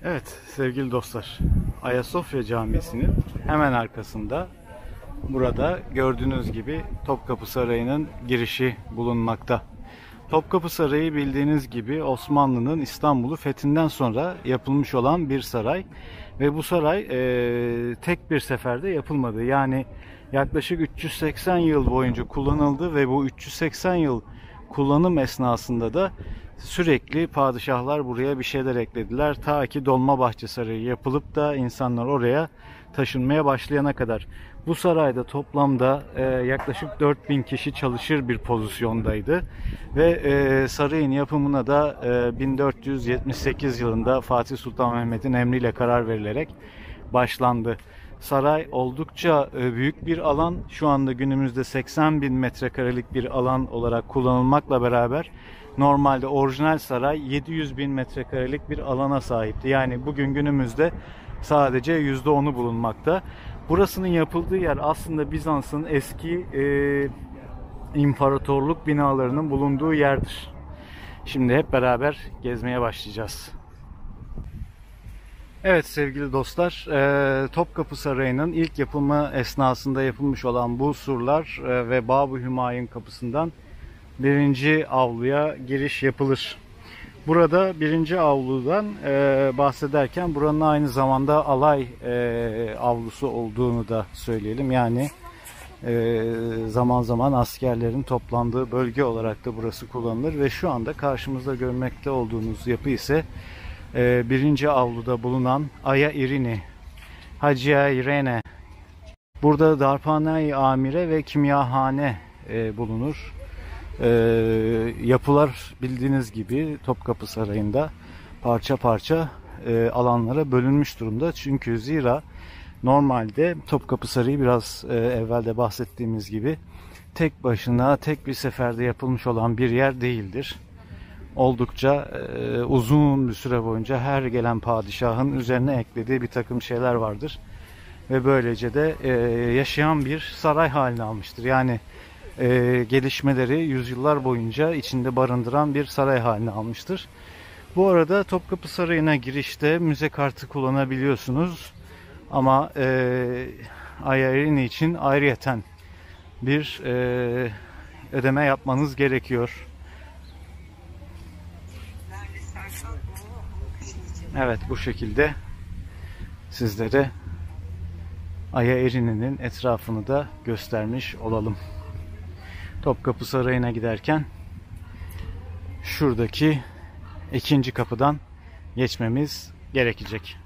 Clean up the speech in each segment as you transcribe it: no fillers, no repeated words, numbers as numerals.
Evet sevgili dostlar, Ayasofya Camisi'nin hemen arkasında burada gördüğünüz gibi Topkapı Sarayı'nın girişi bulunmakta. Topkapı Sarayı bildiğiniz gibi Osmanlı'nın İstanbul'u fethinden sonra yapılmış olan bir saray ve bu saray tek bir seferde yapılmadı. Yani yaklaşık 380 yıl boyunca kullanıldı ve bu 380 yıl kullanım esnasında da sürekli padişahlar buraya bir şeyler eklediler. Ta ki Dolmabahçe Sarayı yapılıp da insanlar oraya taşınmaya başlayana kadar. Bu sarayda toplamda yaklaşık 4000 kişi çalışır bir pozisyondaydı. Ve sarayın yapımına da 1478 yılında Fatih Sultan Mehmet'in emriyle karar verilerek başlandı. Saray oldukça büyük bir alan. Şu anda günümüzde 80 bin metrekarelik bir alan olarak kullanılmakla beraber normalde orijinal saray 700 bin metrekarelik bir alana sahipti. Yani bugün günümüzde sadece %10'u bulunmakta. Burasının yapıldığı yer aslında Bizans'ın eski imparatorluk binalarının bulunduğu yerdir. Şimdi hep beraber gezmeye başlayacağız. Evet sevgili dostlar, Topkapı Sarayı'nın ilk yapımı esnasında yapılmış olan bu surlar ve Bab-ı Hümayun kapısından birinci avluya giriş yapılır. Burada birinci avludan bahsederken buranın aynı zamanda alay avlusu olduğunu da söyleyelim. Yani zaman zaman askerlerin toplandığı bölge olarak da burası kullanılır ve şu anda karşımızda görmekte olduğunuz yapı ise birinci avluda bulunan Aya İrini, Hacia İrene. Burada darphane-i amire ve kimyahane bulunur. Yapılar bildiğiniz gibi Topkapı Sarayı'nda parça parça alanlara bölünmüş durumda. Çünkü zira normalde Topkapı Sarayı biraz evvelde bahsettiğimiz gibi tek başına tek bir seferde yapılmış olan bir yer değildir. Oldukça uzun bir süre boyunca her gelen padişahın üzerine eklediği bir takım şeyler vardır. Ve böylece de yaşayan bir saray haline almıştır. Yani gelişmeleri yüzyıllar boyunca içinde barındıran bir saray haline almıştır. Bu arada Topkapı Sarayı'na girişte müze kartı kullanabiliyorsunuz. Ama Aya İrini için ayrıyeten bir ödeme yapmanız gerekiyor. Evet, bu şekilde sizlere Aya İrini'nin etrafını da göstermiş olalım. Topkapı Sarayı'na giderken şuradaki ikinci kapıdan geçmemiz gerekecek.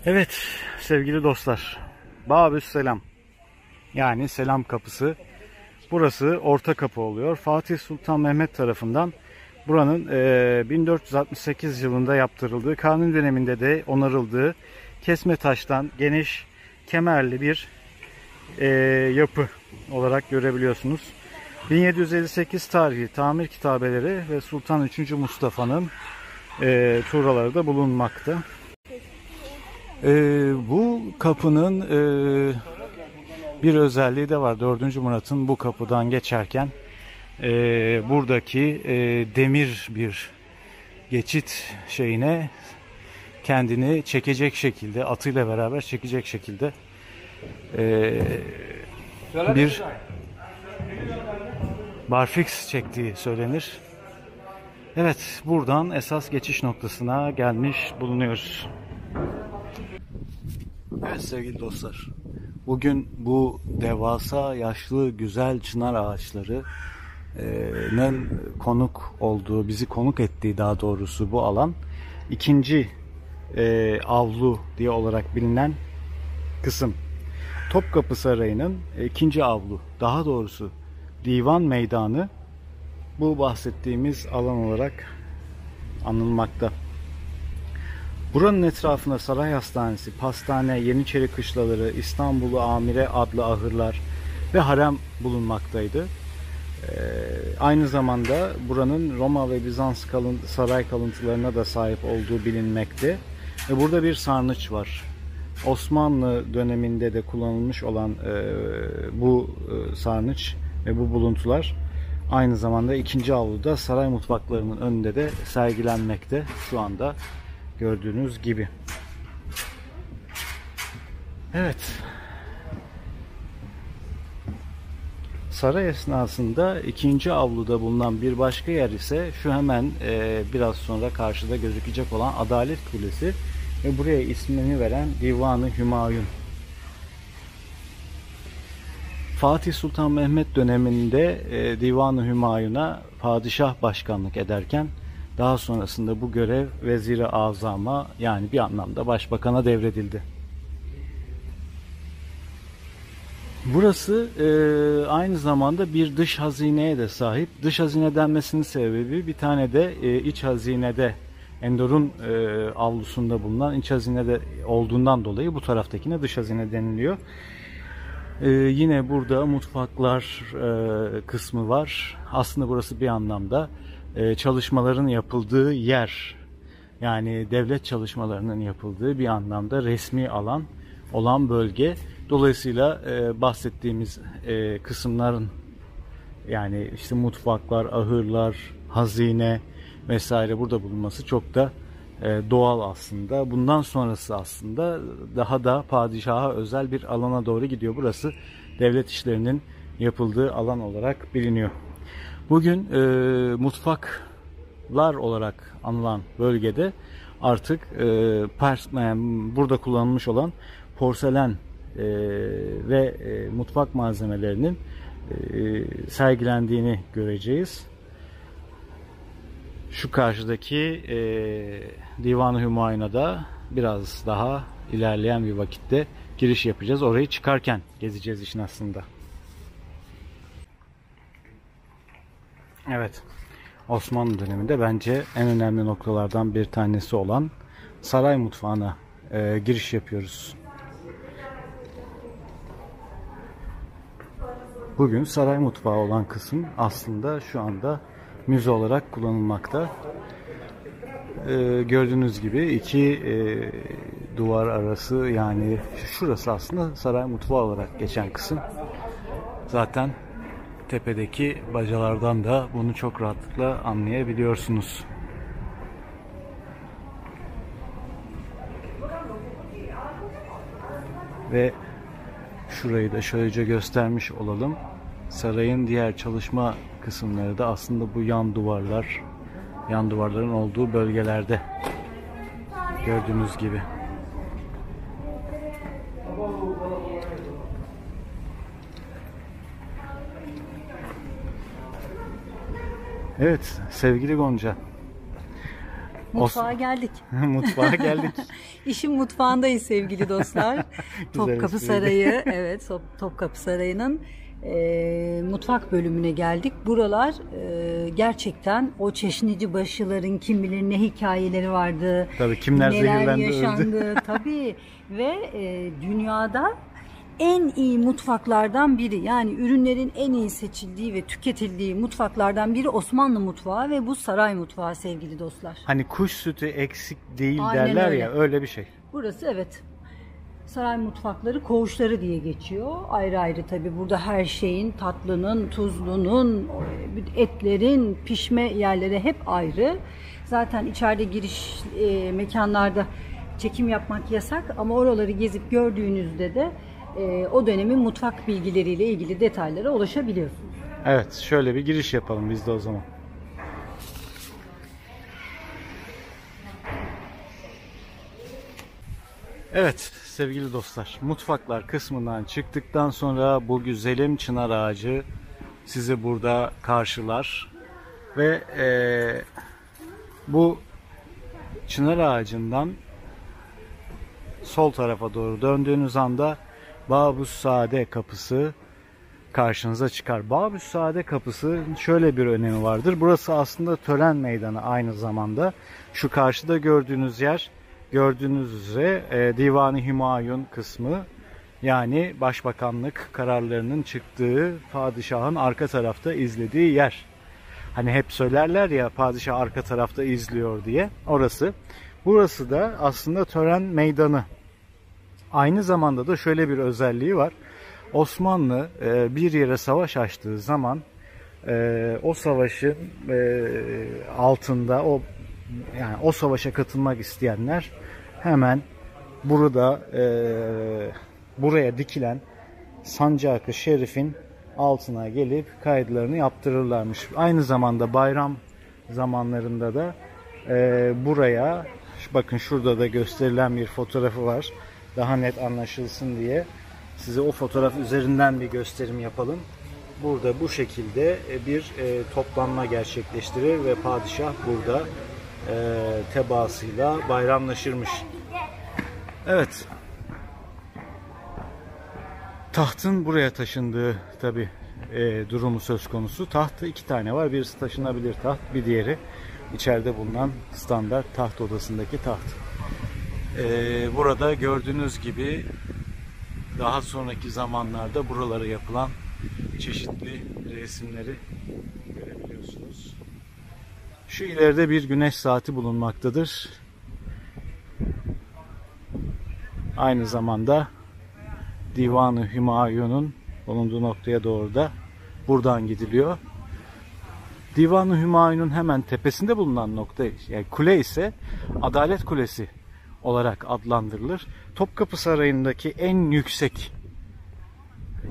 Evet sevgili dostlar, Babüsselam yani selam kapısı. Burası orta kapı oluyor. Fatih Sultan Mehmet tarafından buranın 1468 yılında yaptırıldığı, Kanuni döneminde de onarıldığı kesme taştan geniş kemerli bir yapı olarak görebiliyorsunuz. 1758 tarihi tamir kitabeleri ve Sultan 3. Mustafa'nın tuğraları da bulunmakta. Bu kapının bir özelliği de var. 4. Murat'ın bu kapıdan geçerken buradaki demir bir geçit şeyine kendini çekecek şekilde, atıyla beraber çekecek şekilde bir barfiks çektiği söylenir. Evet, buradan esas geçiş noktasına gelmiş bulunuyoruz. Evet sevgili dostlar, bugün bu devasa yaşlı güzel çınar ağaçlarının konuk olduğu, bizi konuk ettiği daha doğrusu bu alan ikinci avlu diye olarak bilinen kısım. Topkapı Sarayı'nın ikinci avlu, daha doğrusu divan meydanı bu bahsettiğimiz alan olarak anılmakta. Buranın etrafında Saray Hastanesi, Pastane, Yeniçeri Kışlaları, İstanbul'u Amire adlı ahırlar ve harem bulunmaktaydı. Aynı zamanda buranın Roma ve Bizans saray kalıntılarına da sahip olduğu bilinmekte. Ve burada bir sarnıç var. Osmanlı döneminde de kullanılmış olan bu sarnıç ve bu buluntular Aynı zamanda ikinci avluda saray mutfaklarının önünde de sergilenmekte şu anda gördüğünüz gibi. Evet. Saray esnasında ikinci avluda bulunan bir başka yer ise şu hemen biraz sonra karşıda gözükecek olan Adalet Kulesi ve buraya ismini veren Divan-ı Hümayun. Fatih Sultan Mehmet döneminde Divan-ı Hümayun'a padişah başkanlık ederken daha sonrasında bu görev Vezir-i Azam'a, yani bir anlamda başbakana devredildi. Burası aynı zamanda bir dış hazineye de sahip. Dış hazine denmesinin sebebi bir tane de iç hazinede, Endor'un avlusunda bulunan iç hazinede olduğundan dolayı bu taraftakine dış hazine deniliyor. Yine burada mutfaklar kısmı var. Aslında burası bir anlamda çalışmaların yapıldığı yer. Yani devlet çalışmalarının yapıldığı bir anlamda resmi alan olan bölge. Dolayısıyla bahsettiğimiz kısımların, yani işte mutfaklar, ahırlar, hazine vesaire burada bulunması çok da doğal aslında. Bundan sonrası aslında daha da padişaha özel bir alana doğru gidiyor. Burası devlet işlerinin yapıldığı alan olarak biliniyor. Bugün mutfaklar olarak anılan bölgede artık burada kullanılmış olan porselen ve mutfak malzemelerinin sergilendiğini göreceğiz. Şu karşıdaki Divan-ı Hümayun'a da biraz daha ilerleyen bir vakitte giriş yapacağız. Orayı çıkarken gezeceğiz işin aslında. Evet, Osmanlı döneminde bence en önemli noktalardan bir tanesi olan saray mutfağına giriş yapıyoruz. Bugün saray mutfağı olan kısım aslında şu anda müze olarak kullanılmakta. Gördüğünüz gibi iki duvar arası, yani şurası aslında saray mutfağı olarak geçen kısım. Zaten tepedeki bacalardan da bunu çok rahatlıkla anlayabiliyorsunuz. Ve şurayı da şöylece göstermiş olalım. Sarayın diğer çalışma kısımları da aslında bu yan duvarların olduğu bölgelerde gördüğünüz gibi. Evet sevgili Gonca. Mutfağa geldik. Mutfağa geldik. İşin mutfağındayız sevgili dostlar. Topkapı Sarayı, evet, Topkapı Sarayı'nın mutfak bölümüne geldik. Buralar gerçekten o Çeşnicibaşıların kim bilir ne hikayeleri vardı. Tabii kimler neler zehirlendi, yaşandı. öldü. Tabii ve dünyada en iyi mutfaklardan biri, yani ürünlerin en iyi seçildiği ve tüketildiği mutfaklardan biri Osmanlı mutfağı ve bu saray mutfağı sevgili dostlar. Hani kuş sütü eksik değil Aynen derler öyle. ya, öyle bir şey. Burası evet saray mutfakları, koğuşları diye geçiyor. Ayrı ayrı tabii burada her şeyin, tatlının, tuzlunun, etlerin pişme yerleri hep ayrı. Zaten içeride giriş mekanlarda çekim yapmak yasak ama oraları gezip gördüğünüzde de o dönemin mutfak bilgileriyle ilgili detaylara ulaşabiliyorsunuz. Evet, şöyle bir giriş yapalım biz de o zaman. Evet sevgili dostlar, mutfaklar kısmından çıktıktan sonra bu güzelim çınar ağacı sizi burada karşılar ve bu çınar ağacından sol tarafa doğru döndüğünüz anda Babüssaade kapısı karşınıza çıkar. Babüssaade kapısı şöyle bir önemi vardır. Burası aslında tören meydanı aynı zamanda. Şu karşıda gördüğünüz yer, gördüğünüz üzere Divan-ı Hümayun kısmı, yani başbakanlık kararlarının çıktığı, padişahın arka tarafta izlediği yer. Hani hep söylerler ya padişah arka tarafta izliyor diye, orası. Burası da aslında tören meydanı. Aynı zamanda da şöyle bir özelliği var. Osmanlı bir yere savaş açtığı zaman O savaşın altında yani o savaşa katılmak isteyenler hemen burada buraya dikilen sancak-ı şerifin altına gelip kayıtlarını yaptırırlarmış. Aynı zamanda bayram zamanlarında da buraya, bakın şurada da gösterilen bir fotoğrafı var. Daha net anlaşılsın diye size o fotoğraf üzerinden bir gösterim yapalım. Burada bu şekilde bir toplanma gerçekleştirir ve padişah burada tebaasıyla bayramlaşırmış. Evet. Tahtın buraya taşındığı tabi durumu söz konusu. Tahtı 2 tane var. Birisi taşınabilir taht, bir diğeri içeride bulunan standart taht odasındaki taht. Burada gördüğünüz gibi daha sonraki zamanlarda buralara yapılan çeşitli resimleri görebiliyorsunuz. Şu ileride bir güneş saati bulunmaktadır. Aynı zamanda Divan-ı Hümayun'un bulunduğu noktaya doğru da buradan gidiliyor. Divan-ı Hümayun'un hemen tepesinde bulunan nokta, yani kule ise Adalet Kulesi olarak adlandırılır. Topkapı Sarayı'ndaki en yüksek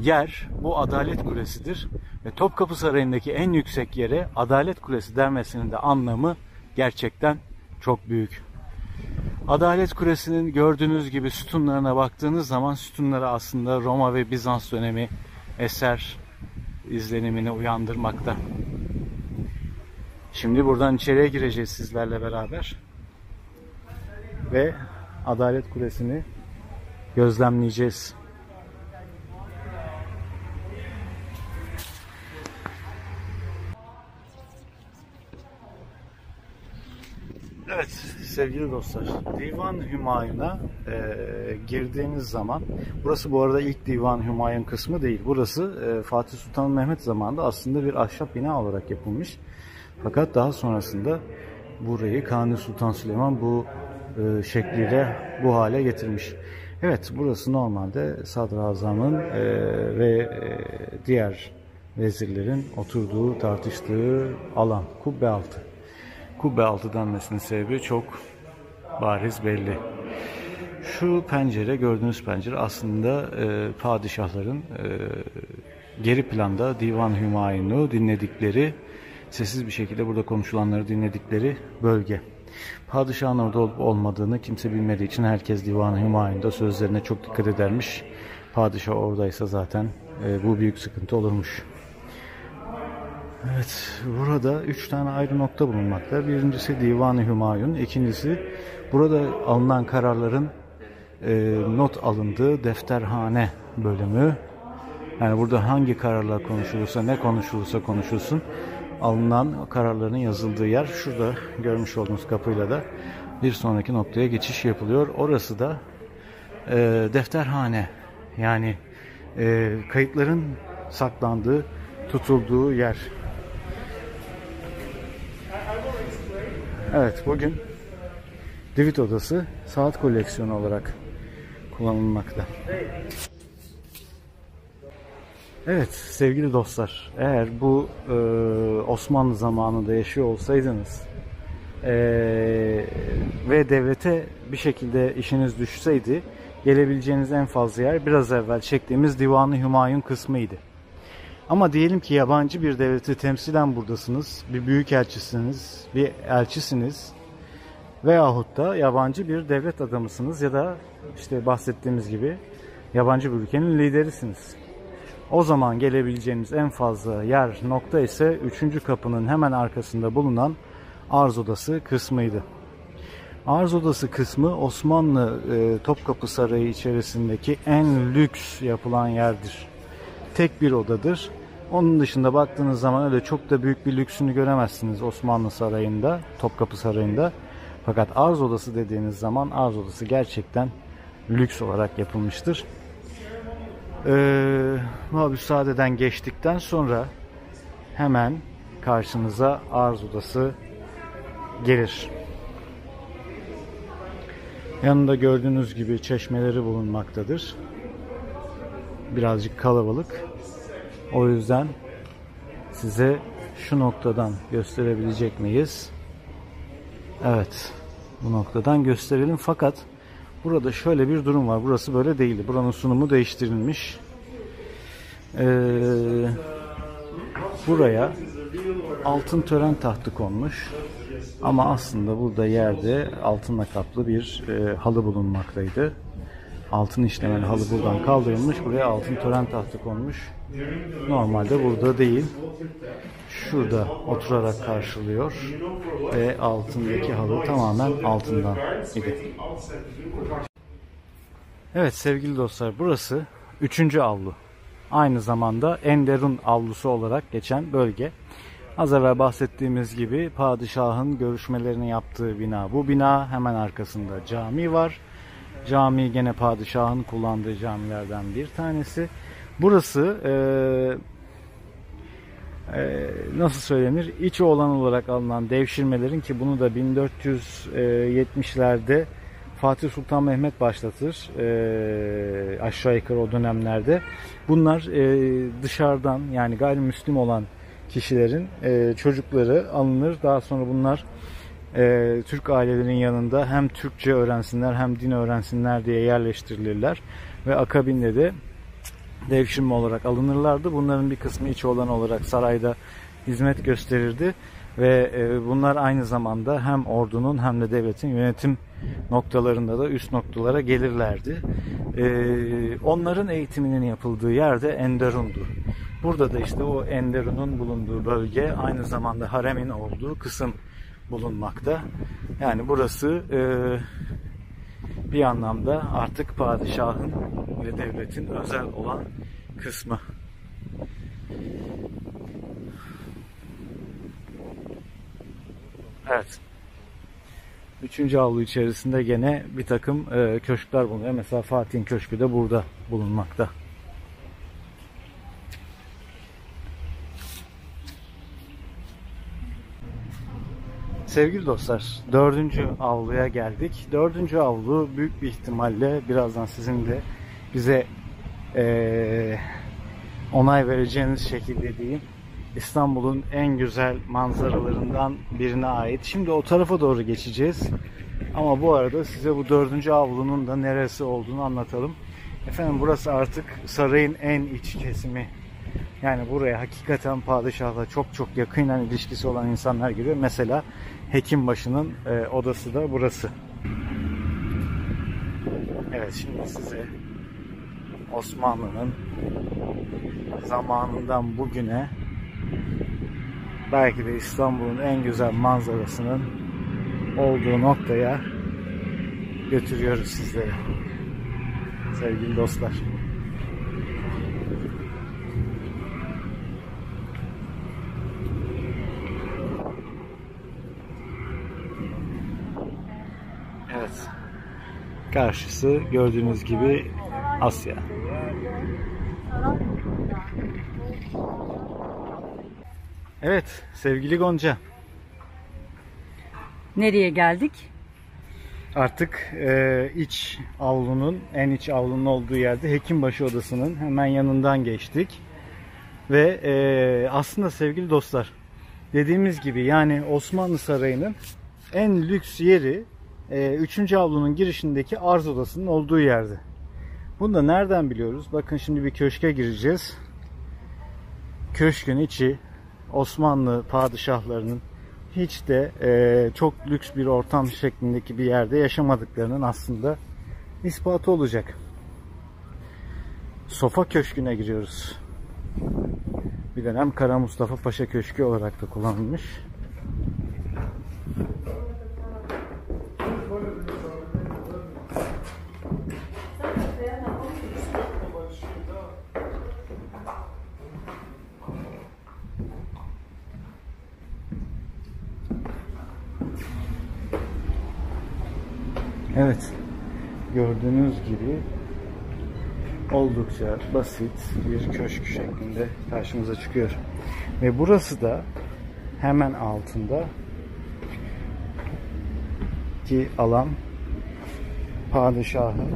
yer bu Adalet Kulesi'dir. Ve Topkapı Sarayı'ndaki en yüksek yere Adalet Kulesi denmesinin de anlamı gerçekten çok büyük. Adalet Kulesi'nin gördüğünüz gibi sütunlarına baktığınız zaman sütunları aslında Roma ve Bizans dönemi eser izlenimini uyandırmakta. Şimdi buradan içeriye gireceğiz sizlerle beraber ve Adalet Kulesi'ni gözlemleyeceğiz. Evet sevgili dostlar, Divan-ı Hümayun'a girdiğiniz zaman, burası bu arada ilk Divan-ı Hümayun kısmı değil. Burası Fatih Sultan Mehmet zamanında aslında bir ahşap bina olarak yapılmış. Fakat daha sonrasında burayı Kanuni Sultan Süleyman bu şekliyle bu hale getirmiş. Evet, burası normalde Sadrazam'ın ve diğer vezirlerin oturduğu, tartıştığı alan, kubbe altı. Kubbe altı denmesinin sebebi çok bariz belli. Şu pencere, gördüğünüz pencere aslında padişahların geri planda Divan-ı Hümayun'u dinledikleri, sessiz bir şekilde burada konuşulanları dinledikleri bölge. Padişahın orada olup olmadığını kimse bilmediği için herkes Divan-ı Hümayun'da sözlerine çok dikkat edermiş. Padişah oradaysa zaten bu büyük sıkıntı olurmuş. Evet, burada 3 tane ayrı nokta bulunmakta. Birincisi Divan-ı Hümayun, ikincisi burada alınan kararların not alındığı defterhane bölümü. Yani burada hangi kararlar konuşulursa, ne konuşulursa konuşulsun, alınan kararların yazıldığı yer. Şurada görmüş olduğunuz kapıyla da bir sonraki noktaya geçiş yapılıyor. Orası da defterhane, yani kayıtların saklandığı, tutulduğu yer. Evet, bugün Divit Odası saat koleksiyonu olarak kullanılmakta. Evet sevgili dostlar, eğer bu Osmanlı zamanında yaşıyor olsaydınız ve devlete bir şekilde işiniz düşseydi, gelebileceğiniz en fazla yer biraz evvel çektiğimiz Divan-ı Hümayun kısmıydı. Ama diyelim ki yabancı bir devleti temsilen buradasınız, bir büyükelçisiniz, bir elçisiniz veyahut da yabancı bir devlet adamısınız ya da işte bahsettiğimiz gibi yabancı bir ülkenin liderisiniz. O zaman gelebileceğiniz en fazla yer, nokta ise 3. kapının hemen arkasında bulunan arz odası kısmıydı. Arz odası kısmı Osmanlı Topkapı Sarayı içerisindeki en lüks yapılan yerdir. Tek bir odadır. Onun dışında baktığınız zaman öyle çok da büyük bir lüksünü göremezsiniz Osmanlı Sarayı'nda, Topkapı Sarayı'nda. Fakat arz odası dediğiniz zaman arz odası gerçekten lüks olarak yapılmıştır. Müsaaden geçtikten sonra hemen karşınıza arz odası gelir. Yanında gördüğünüz gibi çeşmeleri bulunmaktadır. Birazcık kalabalık. O yüzden size şu noktadan gösterebilecek miyiz? Evet, bu noktadan gösterelim. Fakat burada şöyle bir durum var. Burası böyle değildi. Buranın sunumu değiştirilmiş. Buraya altın tören tahtı konmuş. Ama aslında burada yerde altınla kaplı bir halı bulunmaktaydı. Altın işlemeli halı buradan kaldırılmış. Buraya altın tören tahtı konmuş. Normalde burada değil. Şurada oturarak karşılıyor. Ve altındaki halı tamamen altından idi. Evet sevgili dostlar, burası 3. avlu. Aynı zamanda Enderun avlusu olarak geçen bölge. Az evvel bahsettiğimiz gibi padişahın görüşmelerini yaptığı bina. Bu bina, hemen arkasında cami var. Cami gene padişahın kullandığı camilerden bir tanesi. Burası nasıl söylenir? İç olan olarak alınan devşirmelerin, ki bunu da 1470'lerde Fatih Sultan Mehmet başlatır aşağı yukarı o dönemlerde. Bunlar dışarıdan, yani gayrimüslim olan kişilerin çocukları alınır. Daha sonra bunlar Türk ailelerin yanında hem Türkçe öğrensinler hem din öğrensinler diye yerleştirilirler. Ve akabinde de devşirme olarak alınırlardı. Bunların bir kısmı iç olan olarak sarayda hizmet gösterirdi. Ve bunlar aynı zamanda hem ordunun hem de devletin yönetim noktalarında da üst noktalara gelirlerdi. Onların eğitiminin yapıldığı yerde Enderun'du. Burada da işte o Enderun'un bulunduğu bölge, aynı zamanda haremin olduğu kısım bulunmakta. Yani burası bir anlamda artık padişahın ve devletin özel olan kısmı. Evet. 3. avlu içerisinde gene bir takım köşkler bulunuyor. Mesela Fatih'in köşkü de burada bulunmakta. Sevgili dostlar, 4. avluya geldik. 4. avlu büyük bir ihtimalle birazdan sizin de bize onay vereceğiniz şekilde diyeyim, İstanbul'un en güzel manzaralarından birine ait. Şimdi o tarafa doğru geçeceğiz. Ama bu arada size bu 4. avlunun da neresi olduğunu anlatalım. Efendim, burası artık sarayın en iç kesimi. Yani buraya hakikaten padişahla çok çok yakından ilişkisi olan insanlar giriyor. Mesela Hekimbaşı'nın odası da burası. Evet, şimdi size Osmanlı'nın zamanından bugüne belki de İstanbul'un en güzel manzarasının olduğu noktaya götürüyoruz sizleri. Sevgili dostlar. Evet. Karşısı gördüğünüz gibi Asya. Evet sevgili Gonca. Nereye geldik? Artık iç avlunun, en iç avlunun olduğu yerde Hekimbaşı odasının hemen yanından geçtik. Ve aslında sevgili dostlar, dediğimiz gibi yani Osmanlı Sarayı'nın en lüks yeri 3. avlunun girişindeki arz odasının olduğu yerde. Bunu da nereden biliyoruz? Bakın şimdi bir köşke gireceğiz. Köşkün içi Osmanlı padişahlarının hiç de çok lüks bir ortam şeklindeki bir yerde yaşamadıklarının aslında ispatı olacak. Sofa Köşkü'ne giriyoruz. Bir dönem Kara Mustafa Paşa Köşkü olarak da kullanılmış. Evet, gördüğünüz gibi oldukça basit bir köşk şeklinde karşımıza çıkıyor. Ve burası da hemen altında ki alan padişahın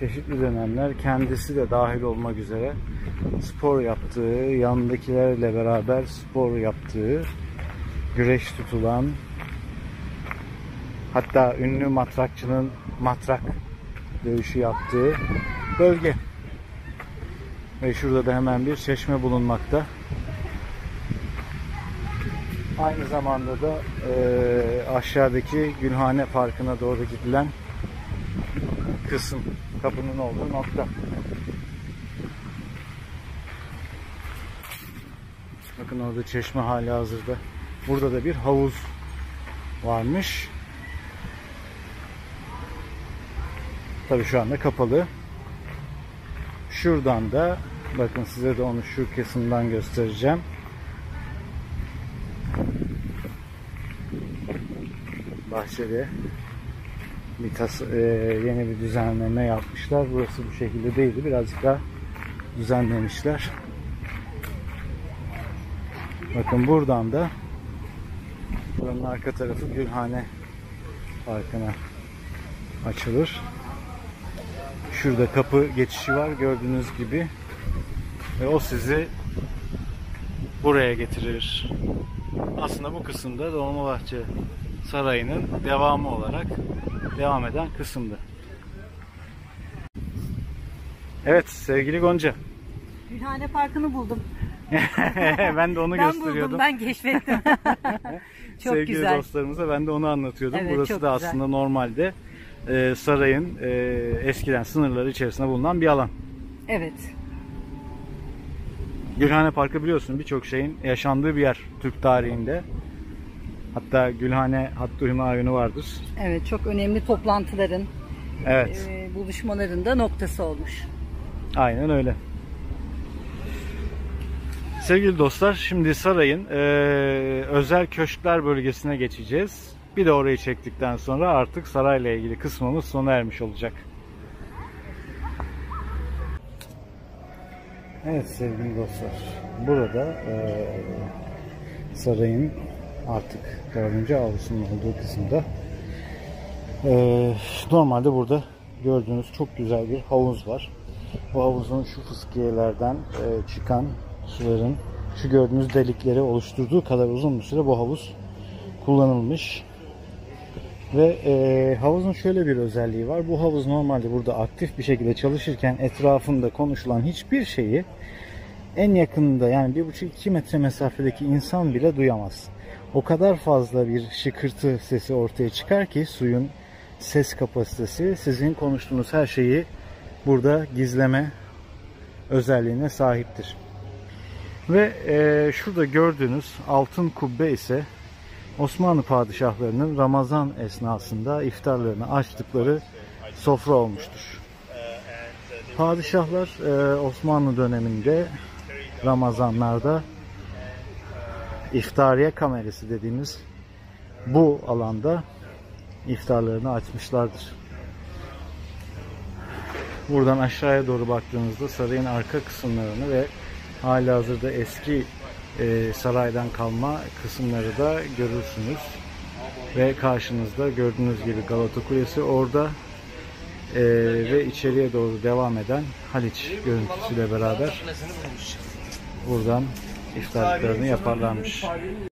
çeşitli dönemler kendisi de dahil olmak üzere spor yaptığı, yanındakilerle beraber spor yaptığı, güreş tutulan, hatta ünlü matrakçının matrak dövüşü yaptığı bölge. Ve şurada da hemen bir çeşme bulunmakta. Aynı zamanda da aşağıdaki Gülhane Parkı'na doğru gidilen kısım, kapının olduğu nokta. Bakın orada çeşme halihazırda. Burada da bir havuz varmış. Tabii şu anda kapalı. Şuradan da bakın, size de onu şu kısımdan göstereceğim. Bahçede yeni bir düzenleme yapmışlar. Burası bu şekilde değildi. Birazcık daha düzenlemişler. Bakın buradan da buranın arka tarafı Gülhane Parkı'na açılır. Şurada kapı geçişi var gördüğünüz gibi. Ve o sizi buraya getirir. Aslında bu kısımda Dolmabahçe Sarayı'nın devamı olarak devam eden kısımdı. Evet sevgili Gonca. Gülhane Parkı'nı buldum. Ben de onu gösteriyordum. Buldum, ben keşfettim. Çok sevgili güzel. dostlarımıza ben de onu anlatıyordum. Evet, burası çok da güzel. aslında normalde sarayın eskiden sınırları içerisinde bulunan bir alan. Evet. Gülhane Parkı biliyorsun birçok şeyin yaşandığı bir yer Türk tarihinde. Hatta Gülhane Hattı Hümayunu vardır. Evet, çok önemli toplantıların, Evet. buluşmaların da noktası olmuş. Aynen öyle. Sevgili dostlar, şimdi sarayın özel köşkler bölgesine geçeceğiz. Bir de orayı çektikten sonra artık sarayla ilgili kısmımız sona ermiş olacak. Evet sevgili dostlar, burada sarayın artık 4. avlusunun olduğu kısımda normalde burada gördüğünüz çok güzel bir havuz var. Bu havuzun şu fıskiyelerden çıkan suların şu gördüğünüz delikleri oluşturduğu kadar uzun bir süre bu havuz kullanılmış. Ve havuzun şöyle bir özelliği var. Bu havuz normalde burada aktif bir şekilde çalışırken etrafında konuşulan hiçbir şeyi en yakınında, yani 1,5-2 metre mesafedeki insan bile duyamaz. O kadar fazla bir şıkırtı sesi ortaya çıkar ki suyun ses kapasitesi sizin konuştuğunuz her şeyi burada gizleme özelliğine sahiptir. Ve şurada gördüğünüz altın kubbe ise Osmanlı padişahlarının Ramazan esnasında iftarlarını açtıkları sofra olmuştur. Padişahlar Osmanlı döneminde Ramazanlarda iftariye kamerası dediğimiz bu alanda iftarlarını açmışlardır. Buradan aşağıya doğru baktığınızda sarayın arka kısımlarını ve halihazırda eski saraydan kalma kısımları da görürsünüz. Ve karşınızda gördüğünüz gibi Galata Kulesi orada ve içeriye doğru devam eden Haliç görüntüsüyle beraber buradan iftarlıklarını yaparlarmış.